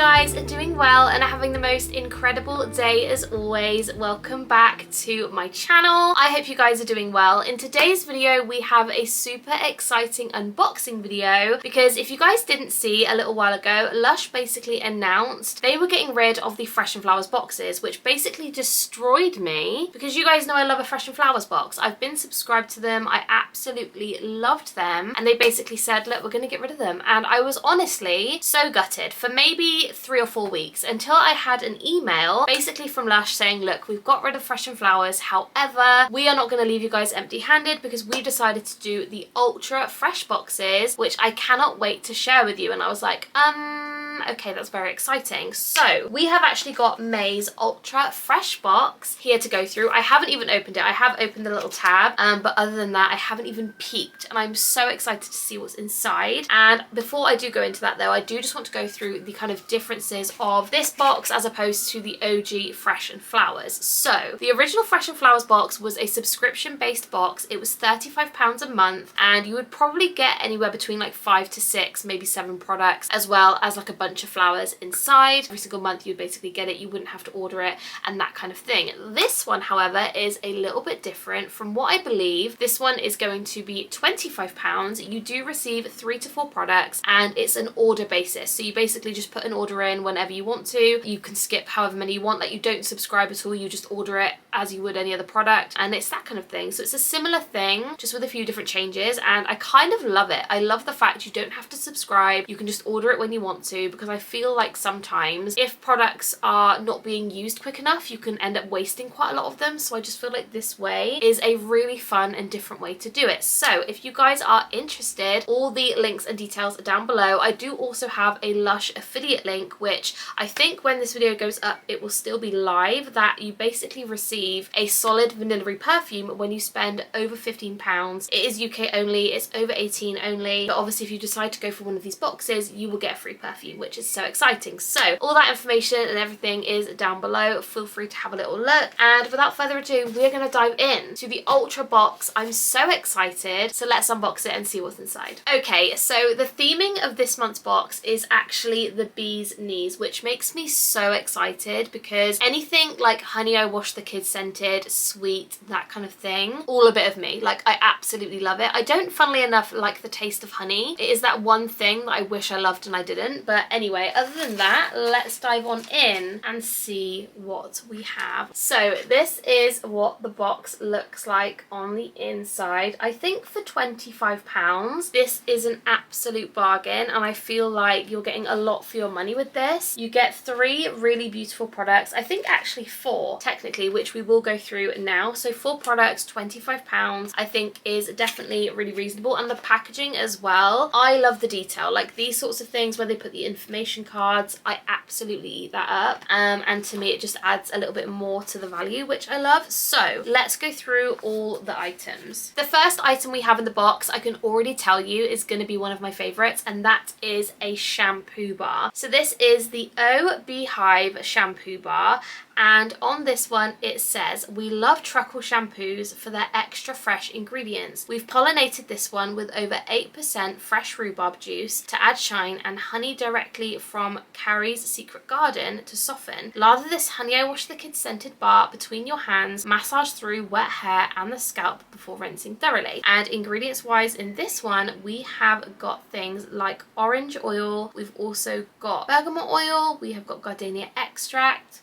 guys are doing well and are having the most incredible day as always. Welcome back to my channel. I hope you guys are doing well. In today's video we have a super exciting unboxing video because if you guys didn't see a little while ago, Lush basically announced they were getting rid of the Fresh and Flowers boxes, which basically destroyed me because you guys know I love a Fresh and Flowers box. I've been subscribed to them, I absolutely loved them, and they basically said, look, we're going to get rid of them. And I was honestly so gutted for maybe 3 or 4 weeks until I had an email basically from Lush saying, look, we've got rid of Fresh and Flowers, however we are not going to leave you guys empty-handed because we decided to do the ultra fresh boxes, which I cannot wait to share with you. And I was like, okay, that's very exciting. So we have actually got May's ultra fresh box here to go through. I haven't even opened it. I have opened the little tab, but other than that I haven't even peeked, and I'm so excited to see what's inside. And before I do go into that though, I do just want to go through the kind of differences of this box as opposed to the OG Fresh and Flowers. So the original Fresh and Flowers box was a subscription based box. It was £35 a month, and you would probably get anywhere between like 5 to 6, maybe 7 products, as well as like a bunch of flowers inside. Every single month you'd basically get it, you wouldn't have to order it and that kind of thing. This one however is a little bit different. From what I believe, this one is going to be £25. You do receive 3 to 4 products and it's an order basis, so you basically just put an order in whenever you want to. You can skip however many you want, like you don't subscribe at all, you just order it as you would any other product, and it's that kind of thing. So it's a similar thing just with a few different changes, and I kind of love it. I love the fact you don't have to subscribe, you can just order it when you want to, because I feel like sometimes if products are not being used quick enough you can end up wasting quite a lot of them. So I just feel like this way is a really fun and different way to do it. So if you guys are interested, all the links and details are down below. I do also have a Lush affiliate link, which I think when this video goes up it will still be live, that you basically receive a solid vanilla perfume when you spend over £15. It is UK only, it's over 18 only, but obviously if you decide to go for one of these boxes you will get a free perfume, which is so exciting. So all that information and everything is down below. Feel free to have a little look, and without further ado we're going to dive in to the ultra box. I'm so excited, so let's unbox it and see what's inside. Okay, so the theming of this month's box is actually the bee's knees, which makes me so excited because anything like Honey I Wash the Kids scented, sweet, that kind of thing, all a bit of me. Like I absolutely love it. I don't, funnily enough, like the taste of honey. It is that one thing that I wish I loved and I didn't. But anyway, other than that, let's dive on in and see what we have. So this is what the box looks like on the inside. I think for £25 this is an absolute bargain, and I feel like you're getting a lot for your money with this. You get 3 really beautiful products, I think actually 4 technically, which we will go through now. So 4 products, £25 I think is definitely really reasonable, and the packaging as well. I love the detail, like these sorts of things where they put the information cards, I absolutely eat that up, and to me it just adds a little bit more to the value, which I love. So let's go through all the items. The first item we have in the box, I can already tell you, is going to be one of my favorites, and that is a shampoo bar. So this is the O Beehive shampoo bar, and on this one it says, we love truffle shampoos for their extra fresh ingredients. We've pollinated this one with over 8% fresh rhubarb juice to add shine and honey directly from Carrie's secret garden to soften. Lather this Honey I Wash the Kids scented bar between your hands, massage through wet hair and the scalp before rinsing thoroughly. And ingredients wise in this one we have got things like orange oil, we've also got bergamot oil, we have got gardenia extract.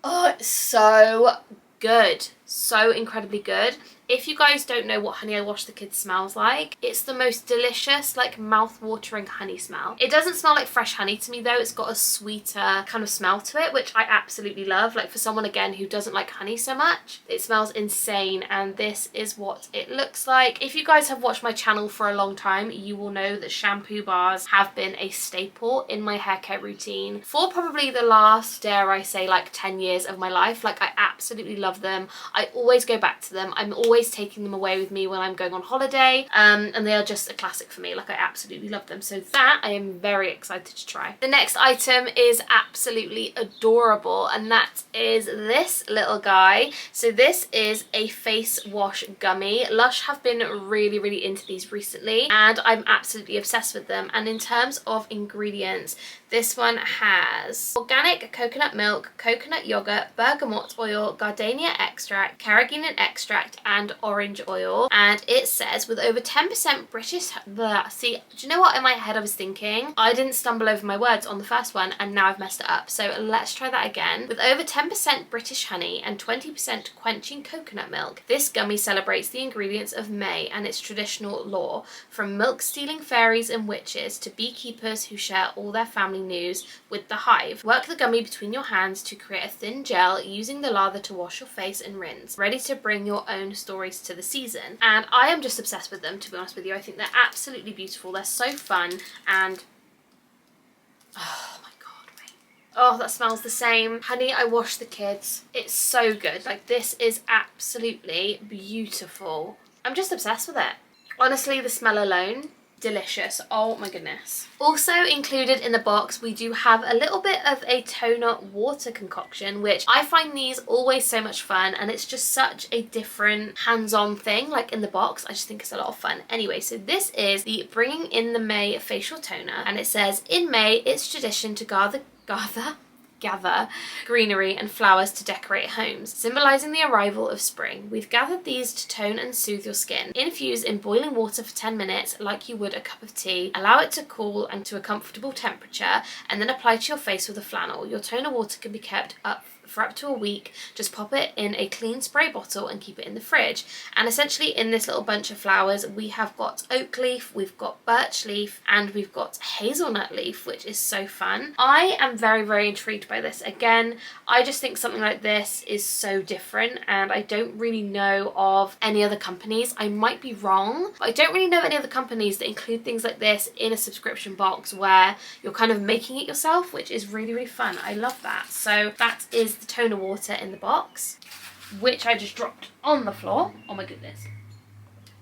Oh, it's so good. So incredibly good. If you guys don't know what Honey I Wash the Kids smells like, it's the most delicious, like mouth-watering honey smell. It doesn't smell like fresh honey to me though, it's got a sweeter kind of smell to it, which I absolutely love. Like for someone again who doesn't like honey so much, it smells insane, and this is what it looks like. If you guys have watched my channel for a long time, you will know that shampoo bars have been a staple in my hair care routine for probably the last, dare I say, like 10 years of my life. Like I absolutely love them. I always go back to them. I'm always taking them away with me when I'm going on holiday, and they are just a classic for me. Like I absolutely love them, so that I am very excited to try. The next item is absolutely adorable, and that is this little guy. So this is a face wash gummy. Lush have been really into these recently, and I'm absolutely obsessed with them. And in terms of ingredients, This one has organic coconut milk, coconut yogurt, bergamot oil, gardenia extract, carrageenan extract, and orange oil. And it says with over 10% British... See, do you know what in my head I was thinking? I didn't stumble over my words on the first one and now I've messed it up. So let's try that again. With over 10% British honey and 20% quenching coconut milk, this gummy celebrates the ingredients of May and its traditional lore, from milk-stealing fairies and witches to beekeepers who share all their family news with the hive. Work the gummy between your hands to create a thin gel using the lather to wash your face and rinse. Ready to bring your own stories to the season. And I am just obsessed with them, to be honest with you. I think they're absolutely beautiful. They're so fun and... oh my god, wait. Oh, that smells the same. Honey, I wash the kids. It's so good. Like, this is absolutely beautiful. I'm just obsessed with it. Honestly, the smell alone, delicious. Oh my goodness. Also included in the box, we do have a little bit of a toner water concoction, which I find these always so much fun, and it's just such a different hands-on thing. Like in the box, I just think it's a lot of fun. Anyway, so this is the Bringing in the May facial toner, and it says, in May, it's tradition to gather greenery and flowers to decorate homes, symbolising the arrival of spring. We've gathered these to tone and soothe your skin. Infuse in boiling water for 10 minutes like you would a cup of tea. Allow it to cool and to a comfortable temperature, and then apply to your face with a flannel. Your toner water can be kept up for up to a week. Just pop it in a clean spray bottle and keep it in the fridge. And essentially in this little bunch of flowers, we have got oak leaf, we've got birch leaf, and we've got hazelnut leaf, which is so fun. I am very, very intrigued by this. Again, I just think something like this is so different, and I don't really know of any other companies. I might be wrong, but I don't really know any other companies that include things like this in a subscription box where you're kind of making it yourself, which is really, really fun. I love that. So that is the toner water in the box, which I just dropped on the floor. Oh my goodness.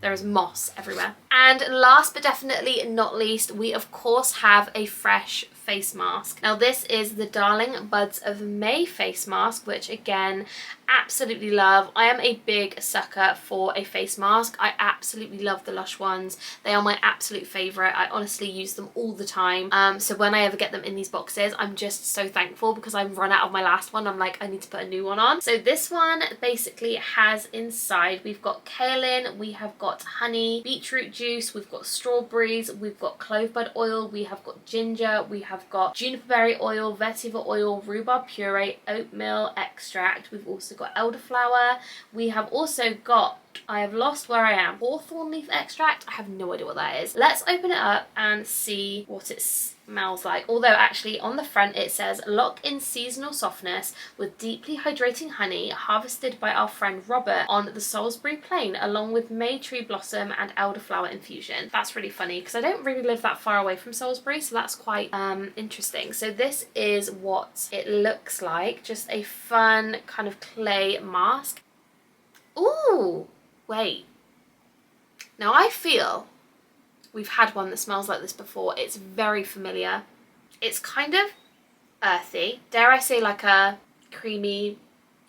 There is moss everywhere. And last but definitely not least, we of course have a fresh face mask. Now this is the Darling Buds of May face mask, which again, absolutely love. I am a big sucker for a face mask. I absolutely love the Lush ones. They are my absolute favourite. I honestly use them all the time. So when I ever get them in these boxes, I'm just so thankful because I've run out of my last one. I'm like, I need to put a new one on. So this one basically has inside, we've got kaolin, we have got honey, beetroot juice, we've got strawberries, we've got clove bud oil, we have got ginger, we have got juniper berry oil, vetiver oil, rhubarb puree, oatmeal extract. We've also got elderflower. We have also got, I have lost where I am, hawthorn leaf extract. I have no idea what that is. Let's open it up and see what it smells like. Although actually on the front it says, lock in seasonal softness with deeply hydrating honey harvested by our friend Robert on the Salisbury Plain, along with May tree blossom and elderflower infusion. That's really funny because I don't really live that far away from Salisbury, so that's quite interesting. So this is what it looks like. Just a fun kind of clay mask. Ooh, wait. Now I feel we've had one that smells like this before. It's very familiar. It's kind of earthy. Dare I say like a creamy,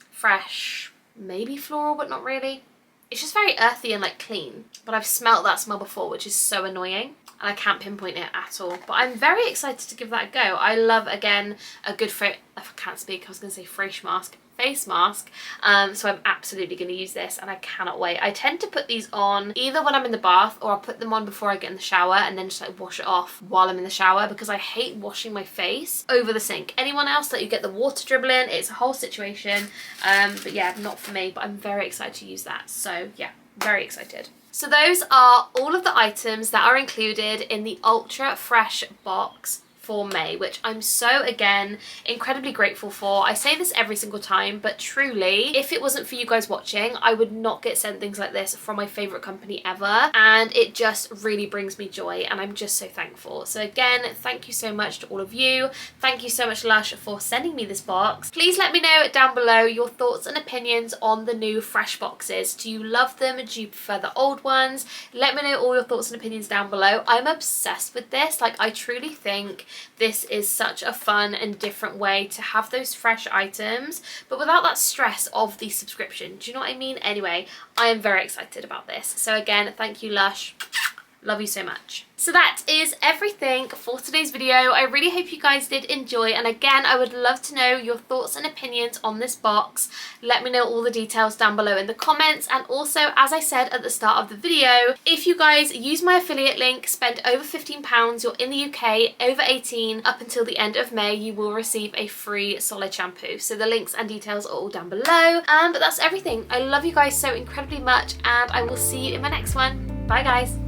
fresh, maybe floral, but not really. It's just very earthy and like clean. But I've smelt that smell before, which is so annoying. And I can't pinpoint it at all. But I'm very excited to give that a go. I love, again, a good, if I can't speak, I was going to say face mask. So I'm absolutely going to use this and I cannot wait. I tend to put these on either when I'm in the bath, or I'll put them on before I get in the shower and then just like wash it off while I'm in the shower, because I hate washing my face over the sink. Anyone else, that you get the water dribbling, it's a whole situation. But yeah, not for me, but I'm very excited to use that. So yeah, very excited. So those are all of the items that are included in the Ultra Fresh box for May, which I'm so, again, incredibly grateful for. I say this every single time, but truly, if it wasn't for you guys watching, I would not get sent things like this from my favourite company ever, and it just really brings me joy, and I'm just so thankful. So again, thank you so much to all of you. Thank you so much, Lush, for sending me this box. Please let me know down below your thoughts and opinions on the new Fresh boxes. Do you love them? Do you prefer the old ones? Let me know all your thoughts and opinions down below. I'm obsessed with this. Like, I truly think this is such a fun and different way to have those fresh items, but without that stress of the subscription. Do you know what I mean? Anyway, I am very excited about this. So again, thank you, Lush. Love you so much. So that is everything for today's video. I really hope you guys did enjoy, and again, I would love to know your thoughts and opinions on this box. Let me know all the details down below in the comments, and also, as I said at the start of the video, if you guys use my affiliate link, spend over £15, you're in the UK, over 18, up until the end of May, you will receive a free solid shampoo. So the links and details are all down below. But that's everything. I love you guys so incredibly much, and I will see you in my next one. Bye guys.